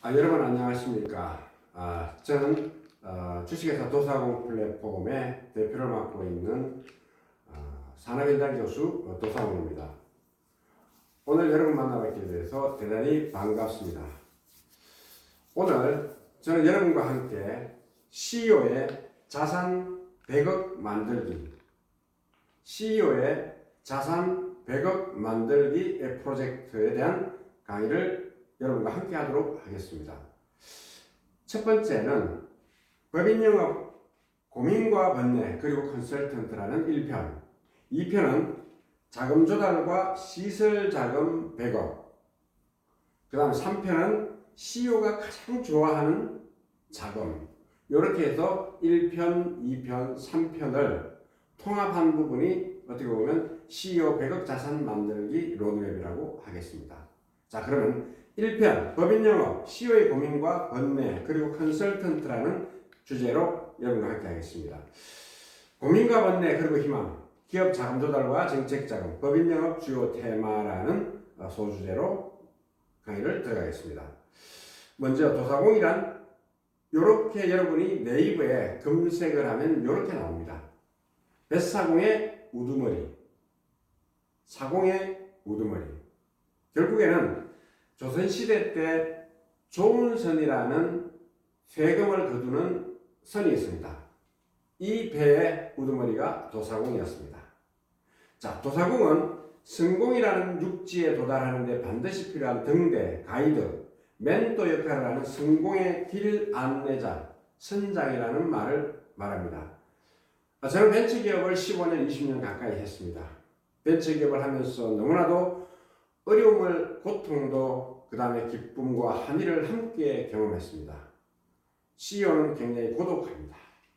여러분 안녕하십니까? 저는 주식회사 도사공 플랫폼의 대표를 맡고 있는 산업현장 교수 도사공입니다. 오늘 여러분 만나뵙게 돼서 대단히 반갑습니다. 오늘 저는 여러분과 함께 CEO의 자산 100억 만들기, CEO의 자산 100억 만들기 프로젝트에 대한 강의를 여러분과 함께 하도록 하겠습니다. 첫 번째는 법인영업 고민과 번뇌 그리고 컨설턴트라는 1편, 2편은 자금 조달과 시설 자금 100억, 그 다음 3편은 CEO가 가장 좋아하는 자금, 이렇게 해서 1편, 2편, 3편을 통합한 부분이 어떻게 보면 CEO 100억 자산 만들기 로드맵이라고 하겠습니다. 자, 그러면 1편 법인영업 CEO의 고민과 번뇌 그리고 컨설턴트라는 주제로 여러분과 함께 하겠습니다. 고민과 번뇌 그리고 희망, 기업 자금 조달과 정책 자금, 법인영업 주요 테마라는 소주제로 강의를 들어가겠습니다. 먼저 도사공이란 이렇게 여러분이 네이버에 검색을 하면 이렇게 나옵니다. 뱃사공의 우두머리, 사공의 우두머리. 결국에는 조선시대 때 조운선이라는 세금을 거두는 선이 있습니다. 이 배의 우두머리가 도사공이었습니다. 자, 도사공은 성공이라는 육지에 도달하는 데 반드시 필요한 등대, 가이드, 멘토 역할을 하는 성공의 길 안내자, 선장이라는 말을 말합니다. 저는 벤처기업을 15년, 20년 가까이 했습니다. 벤처기업을 하면서 너무나도 어려움을, 고통도, 그 다음에 기쁨과 한의를 함께 경험했습니다. CEO는 굉장히 고독합니다.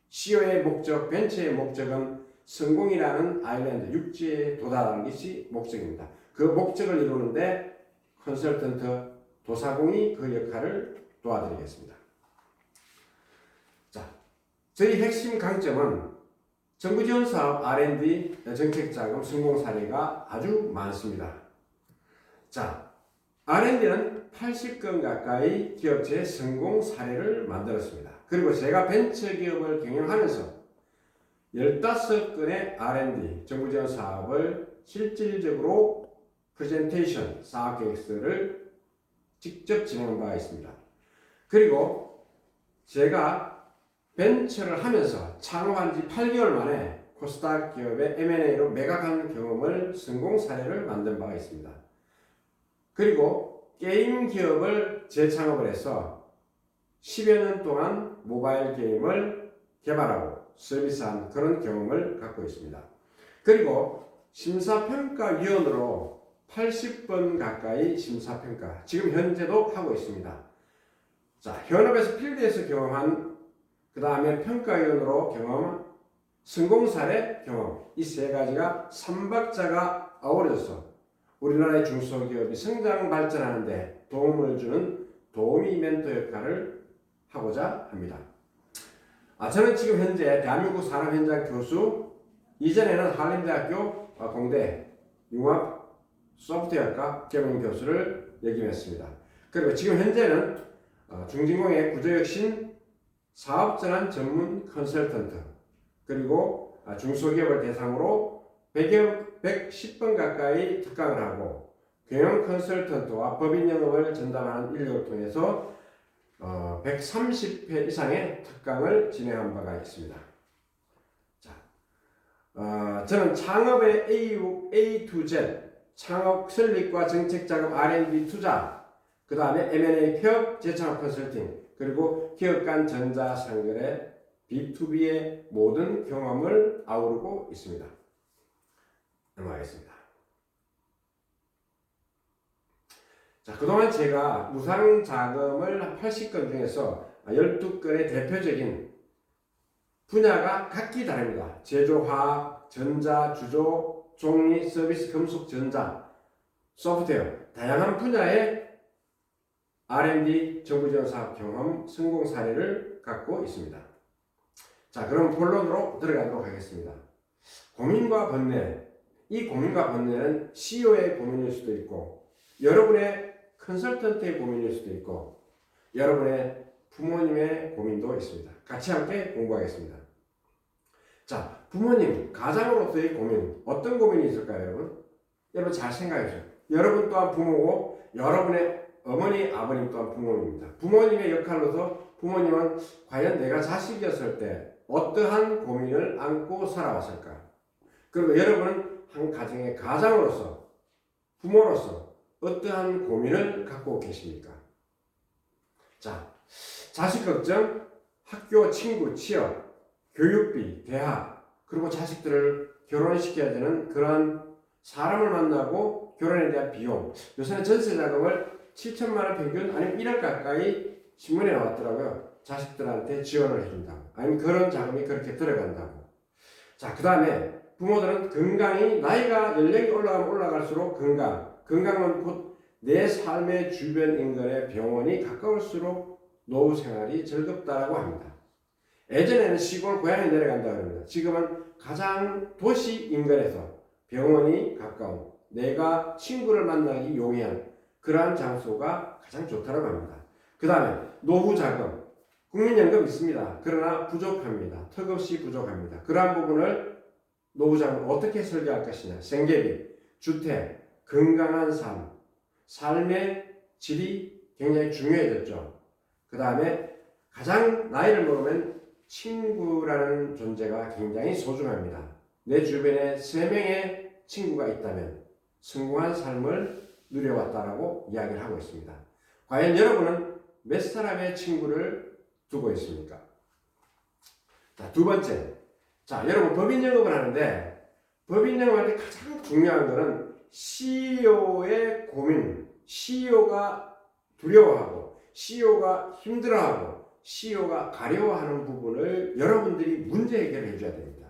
CEO의 목적, 벤처의 목적은 성공이라는 아일랜드, 육지에 도달하는 것이 목적입니다. 그 목적을 이루는데 컨설턴트, 도사공이 그 역할을 도와드리겠습니다. 자, 저희 핵심 강점은 정부지원 사업 R&D 정책자금 성공 사례가 아주 많습니다. 자, R&D는 80건 가까이 기업체의 성공 사례를 만들었습니다. 그리고 제가 벤처기업을 경영하면서 15건의 R&D 정부지원 사업을 실질적으로 프레젠테이션 사업 계획서를 직접 진행한 바가 있습니다. 그리고 제가 벤처를 하면서 창업한 지 8개월 만에 코스닥 기업의 M&A로 매각한 경험을 성공 사례를 만든 바가 있습니다. 그리고 게임 기업을 재창업을 해서 10여 년 동안 모바일 게임을 개발하고 서비스한 그런 경험을 갖고 있습니다. 그리고 심사평가위원으로 80번 가까이 심사평가, 지금 현재도 하고 있습니다. 자, 현업에서 필드에서 경험한, 그 다음에 평가위원으로 경험한 성공 사례 경험, 이 세 가지가 3박자가 어우러져서 우리나라의 중소기업이 성장 발전하는데 도움을 주는 도우미 멘토 역할을 하고자 합니다. 저는 지금 현재 대한민국 산업현장 교수, 이전에는 한림대학교 공대 융합 소프트웨어학과 겸임 교수를 역임했습니다. 그리고 지금 현재는 중진공의 구조혁신 사업전환 전문 컨설턴트, 그리고 중소기업을 대상으로 110번 가까이 특강을 하고 경영 컨설턴트와 법인 영업을 전담하는 인력을 통해서 130회 이상의 특강을 진행한 바가 있습니다. 자, 저는 창업의 A to Z, 창업 설립과 정책자금 R&D 투자, 그 다음에 M&A 폐업 재창업 컨설팅, 그리고 기업 간 전자상거래 B2B의 모든 경험을 아우르고 있습니다. 넘어가겠습니다. 자, 그동안 제가 무상 자금을 80건 중에서 12건의 대표적인 분야가 각기 다릅니다. 제조, 화학, 전자, 주조, 종이, 서비스, 금속, 전자, 소프트웨어, 다양한 분야의 R&D 정부지원 사업 경험, 성공 사례를 갖고 있습니다. 자, 그럼 본론으로 들어가도록 하겠습니다. 고민과 번뇌, 이 고민과 번뇌는 CEO의 고민일 수도 있고 여러분의 컨설턴트의 고민일 수도 있고 여러분의 부모님의 고민도 있습니다. 같이 함께 공부하겠습니다. 자, 부모님, 가장으로서의 고민, 어떤 고민이 있을까요, 여러분? 여러분 잘 생각해 주세요. 여러분 또한 부모고, 여러분의 어머니, 아버님 또한 부모입니다. 부모님의 역할로서 부모님은 과연 내가 자식이었을 때 어떠한 고민을 안고 살아왔을까? 그리고 여러분은 한 가정의 가장으로서, 부모로서 어떠한 고민을 갖고 계십니까? 자, 자식 걱정, 학교, 친구, 취업, 교육비, 대학, 그리고 자식들을 결혼시켜야 되는 그런 사람을 만나고 결혼에 대한 비용. 요새는 전세 자금을 7천만 원 평균 아니면 1억 가까이 신문에 나왔더라고요. 자식들한테 지원을 해준다고. 아니면 그런 자금이 그렇게 들어간다고. 자, 그 다음에 부모들은 건강이, 나이가 연령이 올라가면 올라갈수록 건강은 곧 내 삶의 주변 인근의 병원이 가까울수록 노후 생활이 즐겁다라고 합니다. 예전에는 시골 고향에 내려간다 그럽니다. 지금은 가장 도시 인근에서 병원이 가까운, 내가 친구를 만나기 용이한 그러한 장소가 가장 좋다고 합니다. 그 다음에 노후 자금, 국민연금 있습니다. 그러나 부족합니다. 턱없이 부족합니다. 그러한 부분을 노후 자금을 어떻게 설계할 것이냐, 생계비, 주택, 건강한 삶, 삶의 질이 굉장히 중요해졌죠. 그 다음에 가장 나이를 먹으면 친구라는 존재가 굉장히 소중합니다. 내 주변에 3명의 친구가 있다면 성공한 삶을 누려왔다라고 이야기를 하고 있습니다. 과연 여러분은 몇 사람의 친구를 두고 있습니까? 자, 두 번째. 자, 여러분 법인 영업을 하는데 법인 영업할 때 가장 중요한 것은 CEO의 고민, CEO가 두려워하고 CEO가 힘들어하고 CEO가 가려워하는 부분을 여러분들이 문제 해결을 해줘야 됩니다.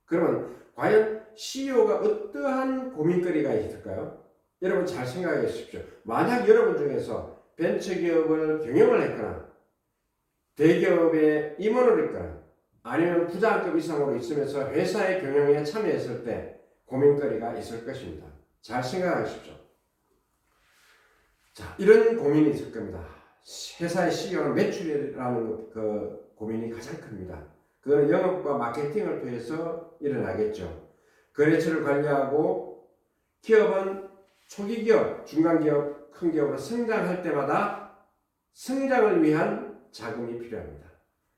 그러면 과연 CEO가 어떠한 고민거리가 있을까요? 여러분 잘 생각해 주십시오. 만약 여러분 중에서 벤처기업을 경영을 했거나 대기업의 임원을 했거나 아니면 부장급 이상으로 있으면서 회사의 경영에 참여했을 때 고민거리가 있을 것입니다. 잘 생각하십시오. 자, 이런 고민이 있을 겁니다. 회사의 CEO는 매출이라는 그 고민이 가장 큽니다. 그거는 영업과 마케팅을 통해서 일어나겠죠. 거래처를 관리하고 기업은 초기 기업, 중간 기업, 큰 기업으로 성장할 때마다 성장을 위한 자금이 필요합니다.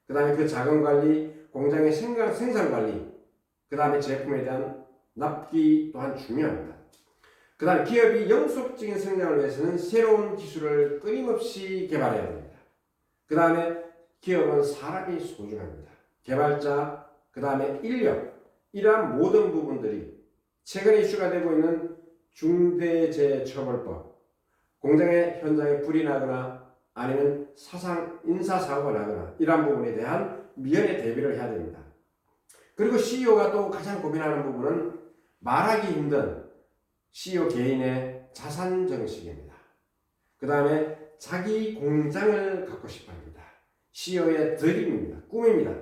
그 다음에 그 자금 관리, 공장의 생산 관리, 그 다음에 제품에 대한 납기 또한 중요합니다. 그 다음에 기업이 영속적인 성장을 위해서는 새로운 기술을 끊임없이 개발해야 됩니다. 그 다음에 기업은 사람이 소중합니다. 개발자, 그 다음에 인력, 이러한 모든 부분들이 최근에 이슈가 되고 있는 중대재해처벌법, 공장의 현장에 불이 나거나 아니면 인사사고가 나거나 이러한 부분에 대한 미연에 대비를 해야 됩니다. 그리고 CEO가 또 가장 고민하는 부분은 말하기 힘든 CEO 개인의 자산 정식입니다. 그 다음에 자기 공장을 갖고 싶어 합니다. CEO의 드림입니다. 꿈입니다.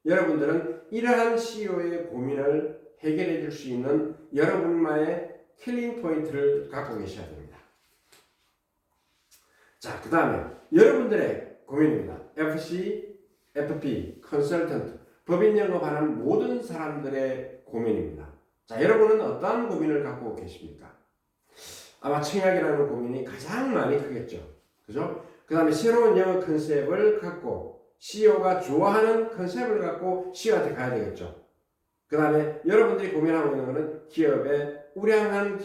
여러분들은 이러한 CEO의 고민을 해결해 줄 수 있는 여러분만의 킬링 포인트를 갖고 계셔야 됩니다. 자, 그 다음에 여러분들의 고민입니다. FC, FP, 컨설턴트, 법인 영업하는 모든 사람들의 고민입니다. 자, 여러분은 어떠한 고민을 갖고 계십니까? 아마 청약이라는 고민이 가장 많이 크겠죠. 그죠? 그 다음에 새로운 영업 컨셉을 갖고 CEO가 좋아하는 컨셉을 갖고 CEO한테 가야 되겠죠. 그 다음에 여러분들이 고민하고 있는 것은 기업의 우량한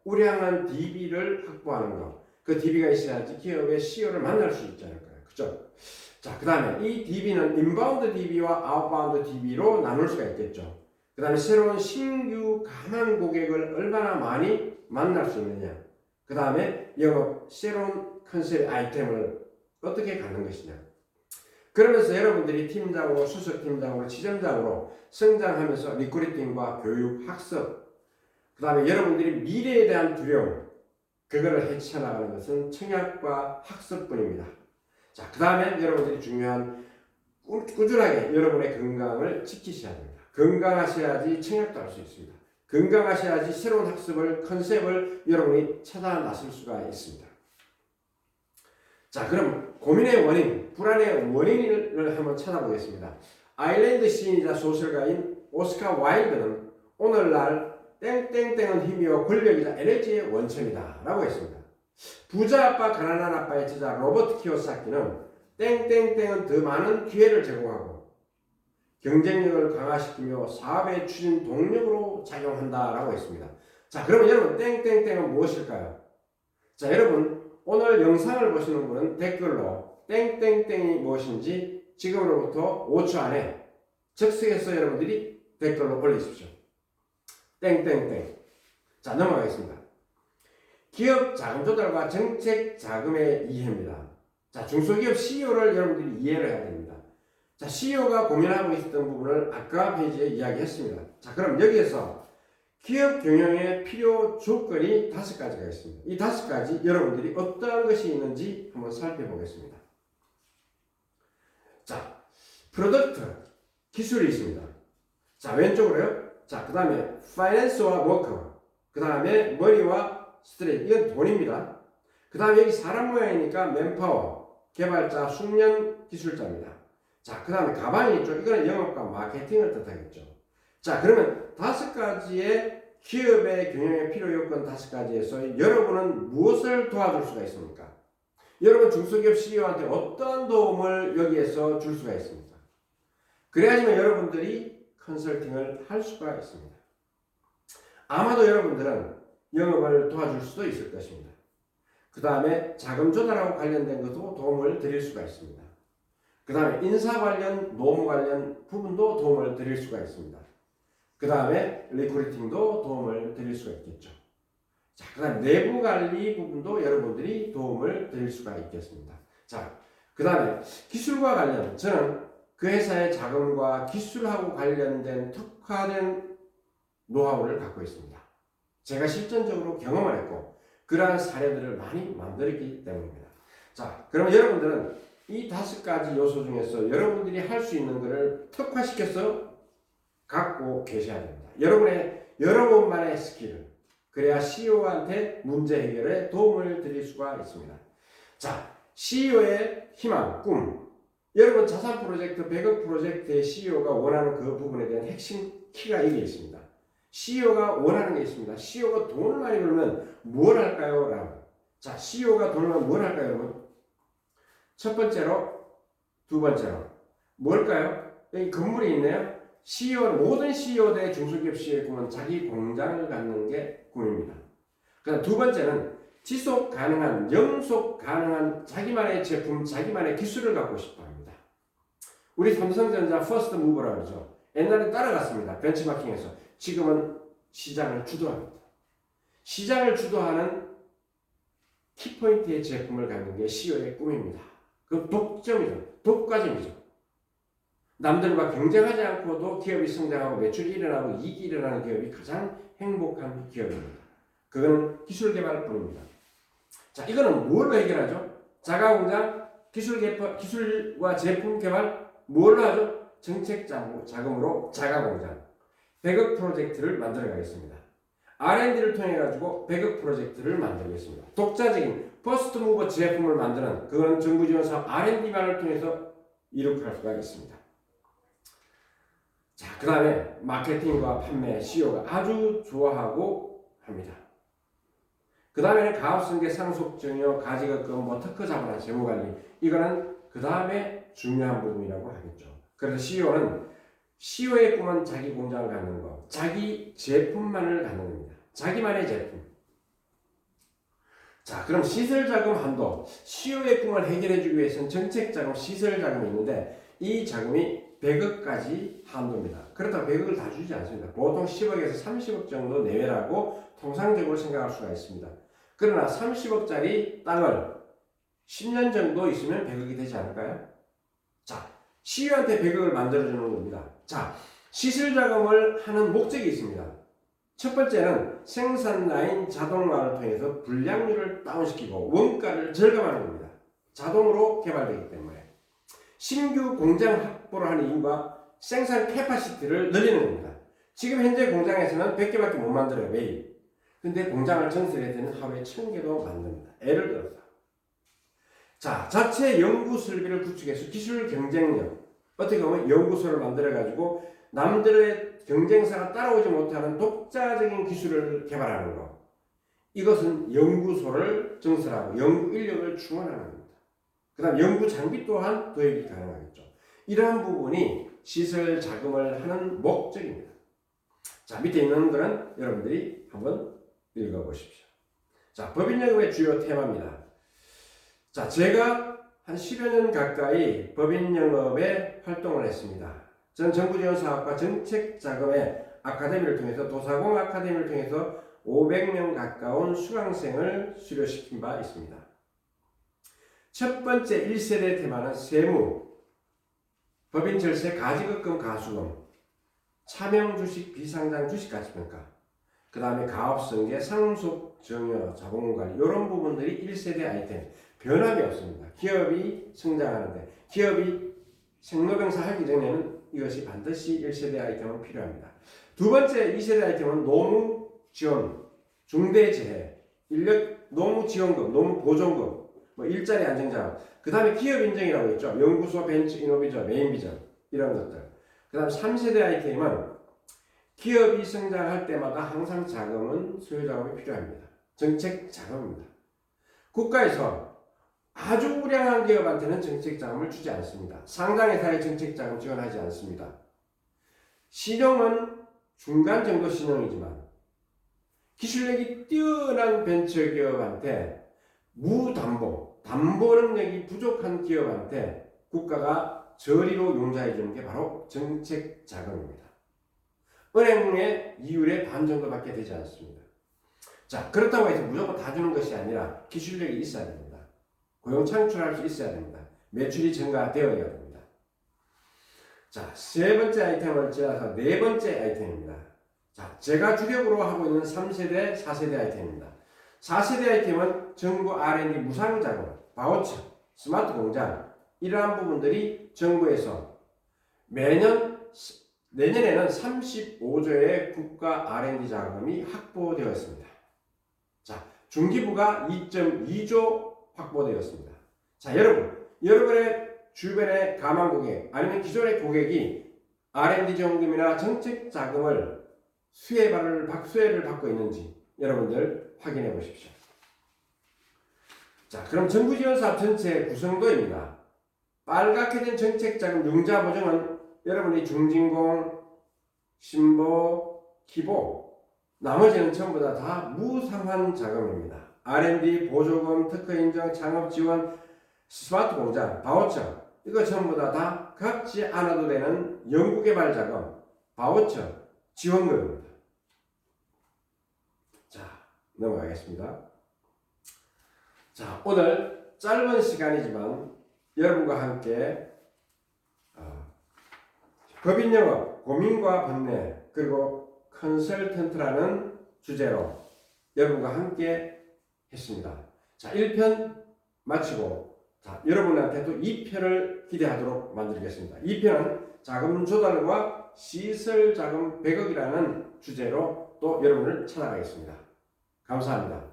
우량한 DB를 확보하는 것. 그 DB가 있어야지 기업의 CEO를 만날 수 있지 않을까요? 그죠? 자, 그 다음에 이 DB는 인바운드 DB와 아웃바운드 DB로 나눌 수가 있겠죠. 그 다음에 새로운 신규 가망 고객을 얼마나 많이 만날 수 있느냐. 그 다음에 영업 새로운 컨셉 아이템을 어떻게 갖는 것이냐. 그러면서 여러분들이 팀장으로, 수석팀장으로, 지점장으로 성장하면서 리크루팅과 교육, 학습, 그 다음에 여러분들이 미래에 대한 두려움, 그거를 헤쳐나가는 것은 청약과 학습뿐입니다. 자, 그 다음에 여러분들이 중요한 꾸준하게 여러분의 건강을 지키셔야 됩니다. 건강하셔야지 청약도 할 수 있습니다. 건강하셔야지 새로운 학습을, 컨셉을 여러분이 찾아 나설 수가 있습니다. 자, 그럼 고민의 원인, 불안의 원인을 한번 찾아보겠습니다. 아일랜드 시인이자 소설가인 오스카 와일드는 오늘날 땡땡땡은 힘이요 권력이자 에너지의 원천이다 라고 했습니다. 부자 아빠 가난한 아빠의 저자 로버트 키오사키는 땡땡땡은 더 많은 기회를 제공하고 경쟁력을 강화시키며 사업의 추진 동력으로 작용한다라고 했습니다. 자, 그러면 여러분 땡땡땡은 무엇일까요? 자, 여러분 오늘 영상을 보시는 분은 댓글로 땡땡땡이 무엇인지 지금으로부터 5초 안에 즉석에서 여러분들이 댓글로 올리십시오. 땡땡땡. 자, 넘어가겠습니다. 기업 자금 조달과 정책 자금의 이해입니다. 자, 중소기업 CEO를 여러분들이 이해를 해야 됩니다. 자, CEO가 고민하고 있었던 부분을 아까 페이지에 이야기했습니다. 자, 그럼 여기에서 기업 경영의 필요 조건이 5가지가 있습니다. 이 5가지 여러분들이 어떠한 것이 있는지 한번 살펴보겠습니다. 자, 프로덕트, 기술이 있습니다. 자, 왼쪽으로요. 자, 그 다음에 파이낸스와 워커, 그 다음에 머니와 스트레스, 이건 돈입니다. 그 다음에 여기 사람 모양이니까 맨파워, 개발자, 숙련 기술자입니다. 자, 그 다음에 가방이 있죠. 이거는 영업과 마케팅을 뜻하겠죠. 자, 그러면 5가지의 기업의 경영의 필요 요건 5가지에서 여러분은 무엇을 도와줄 수가 있습니까? 여러분 중소기업 CEO한테 어떤 도움을 여기에서 줄 수가 있습니까? 그래야지만 여러분들이 컨설팅을 할 수가 있습니다. 아마도 여러분들은 영업을 도와줄 수도 있을 것입니다. 그 다음에 자금 조달하고 관련된 것도 도움을 드릴 수가 있습니다. 그 다음에 인사 관련, 노무 관련 부분도 도움을 드릴 수가 있습니다. 그 다음에 리크루팅도 도움을 드릴 수가 있겠죠. 자, 그 다음에 내부 관리 부분도 여러분들이 도움을 드릴 수가 있겠습니다. 자, 그 다음에 기술과 관련, 저는 그 회사의 자금과 기술하고 관련된 특화된 노하우를 갖고 있습니다. 제가 실전적으로 경험을 했고 그러한 사례들을 많이 만들었기 때문입니다. 자, 그러면 여러분들은 이 5가지 요소 중에서 여러분들이 할 수 있는 것을 특화시켜서 갖고 계셔야 됩니다. 여러분만의 스킬을, 그래야 CEO한테 문제 해결에 도움을 드릴 수가 있습니다. 자, CEO의 희망, 꿈. 여러분 자산 프로젝트, 100억 프로젝트의 CEO가 원하는 그 부분에 대한 핵심 키가 여기 있습니다. CEO가 원하는 게 있습니다. CEO가 돈을 많이 벌면 뭘 할까요? 라고. 자, CEO가 돈을 벌면 뭘 할까요, 여러분? 첫 번째로, 두 번째로. 뭘까요? 여기 건물이 있네요. 모든 CEO들의 중소기업 CEO의 꿈은 자기 공장을 갖는 게 꿈입니다. 그다음 두 번째는 지속 가능한, 영속 가능한 자기만의 제품, 자기만의 기술을 갖고 싶어 합니다. 우리 삼성전자 퍼스트 무버라고 그러죠. 옛날에 따라갔습니다. 벤치마킹에서. 지금은 시장을 주도합니다. 시장을 주도하는 키포인트의 제품을 갖는 게 CEO의 꿈입니다. 그 독점이죠. 독과점이죠. 남들과 경쟁하지 않고도 기업이 성장하고 매출이 일어나고 이익이 일어나는 기업이 가장 행복한 기업입니다. 그건 기술 개발뿐입니다. 자, 이거는 뭘로 해결하죠? 자가공장, 기술과 제품 개발, 뭘로 하죠? 정책 자금으로 자가공장, 100억 프로젝트를 만들어 가겠습니다. R&D를 통해 가지고 100억 프로젝트를 만들겠습니다. 독자적인 퍼스트 무버 제품을 만드는 그건 정부 지원 사업 R&D만을 통해서 이룩할 수가 있습니다. 자, 그 다음에 마케팅과 판매, CEO가 아주 좋아하고 합니다. 그 다음에는 가업승계, 상속증여, 가지급금, 특허 자본화, 재무관리. 이거는 그 다음에 중요한 부분이라고 하겠죠. 그래서 CEO의 꿈은 자기 공장을 갖는 거, 자기 제품만을 갖는 겁니다. 자기만의 제품. 자, 그럼 시설자금 한도. CEO의 꿈을 해결해주기 위해서는 정책자금, 시설자금이 있는데 이 자금이 100억까지 한도입니다. 그렇다고 100억을 다 주지 않습니다. 보통 10억에서 30억 정도 내외라고 통상적으로 생각할 수가 있습니다. 그러나 30억짜리 땅을 10년 정도 있으면 100억이 되지 않을까요? 자, CEO한테 100억을 만들어주는 겁니다. 자, 시설자금을 하는 목적이 있습니다. 첫 번째는 생산 라인 자동화를 통해서 불량률을 다운시키고 원가를 절감하는 겁니다. 자동으로 개발되기 때문에. 신규 공장 확보를 하는 이유가 생산 캐파시티를 늘리는 겁니다. 지금 현재 공장에서는 100개밖에 못 만들어요, 매일. 근데 공장을 전설해야 되는 하루에 1000개도 만듭니다. 예를 들어서. 자, 자체 연구 설비를 구축해서 기술 경쟁력, 어떻게 보면 연구소를 만들어가지고 남들의 경쟁사가 따라오지 못하는 독자적인 기술을 개발하는 것. 이것은 연구소를 증설하고 연구 인력을 충원하는 겁니다. 그 다음 연구 장비 또한 도입이 가능하겠죠. 이러한 부분이 시설 자금을 하는 목적입니다. 자, 밑에 있는 거는 여러분들이 한번 읽어보십시오. 자, 법인연금의 주요 테마입니다. 자, 제가 한 10여 년 가까이 법인영업에 활동을 했습니다. 전 정부지원사업과 정책자금의 아카데미를 통해서 도사공 아카데미를 통해서 500명 가까운 수강생을 수료시킨 바 있습니다. 첫 번째 1세대 테마는 세무, 법인절세 가지급금 가수금, 차명주식 비상장 주식가치평가, 그 다음에 가업성계, 상속 정여, 자본관리 이런 부분들이 1세대 아이템. 변함이 없습니다. 기업이 성장하는데 기업이 생로병사 하기 전에는 이것이 반드시 1세대 아이템은 필요합니다. 두 번째 2세대 아이템은 노무 지원, 중대재해, 인력 노무 지원금, 노무 보존금, 뭐 일자리 안정자금, 그 다음에 기업 인정이라고 있죠. 연구소, 벤처, 이노비전, 메인비전 이런 것들. 그 다음 3세대 아이템은 기업이 성장할 때마다 항상 자금은 소요자금이 필요합니다. 정책 자금입니다. 국가에서 아주 우량한 기업한테는 정책자금을 주지 않습니다. 상장회사의 정책자금 지원하지 않습니다. 신용은 중간 정도 신용이지만 기술력이 뛰어난 벤처기업한테 무담보, 담보 능력이 부족한 기업한테 국가가 저리로 용자해 주는 게 바로 정책자금입니다. 은행의 이율의 반 정도밖에 되지 않습니다. 자, 그렇다고 해서 무조건 다 주는 것이 아니라 기술력이 있어야 됩니다. 고용 창출할 수 있어야 됩니다. 매출이 증가되어야 됩니다. 자, 세 번째 아이템을 지나서 네 번째 아이템입니다. 자, 제가 주력으로 하고 있는 3세대, 4세대 아이템입니다. 4세대 아이템은 정부 R&D 무상자금, 바우처, 스마트 공장 이러한 부분들이 정부에서 매년 내년에는 35조의 국가 R&D 자금이 확보되었습니다. 자, 중기부가 2.2조 확보되었습니다. 자, 여러분의 주변의 가망 고객 아니면 기존의 고객이 R&D 지원금이나 정책 자금을 수혜를 받고 있는지 여러분들 확인해 보십시오. 자, 그럼 정부지원사업 전체 구성도입니다. 빨갛게 된 정책 자금 융자 보정은 여러분이 중진공, 신보, 기보 나머지는 전부 다 무상환 자금입니다. R&D, 보조금, 특허인정, 창업지원, 스마트 공장, 바우처 이거 전부 다 갚지 않아도 되는 연구개발자금, 바우처, 지원금입니다. 자, 넘어가겠습니다. 자, 오늘 짧은 시간이지만 여러분과 함께 법인영업, 고민과 번뇌, 그리고 컨설턴트라는 주제로 여러분과 함께 했습니다. 자, 1편 마치고 자, 여러분한테 또 2편을 기대하도록 만들겠습니다. 2편은 자금 조달과 시설 자금 100억이라는 주제로 또 여러분을 찾아가겠습니다. 감사합니다.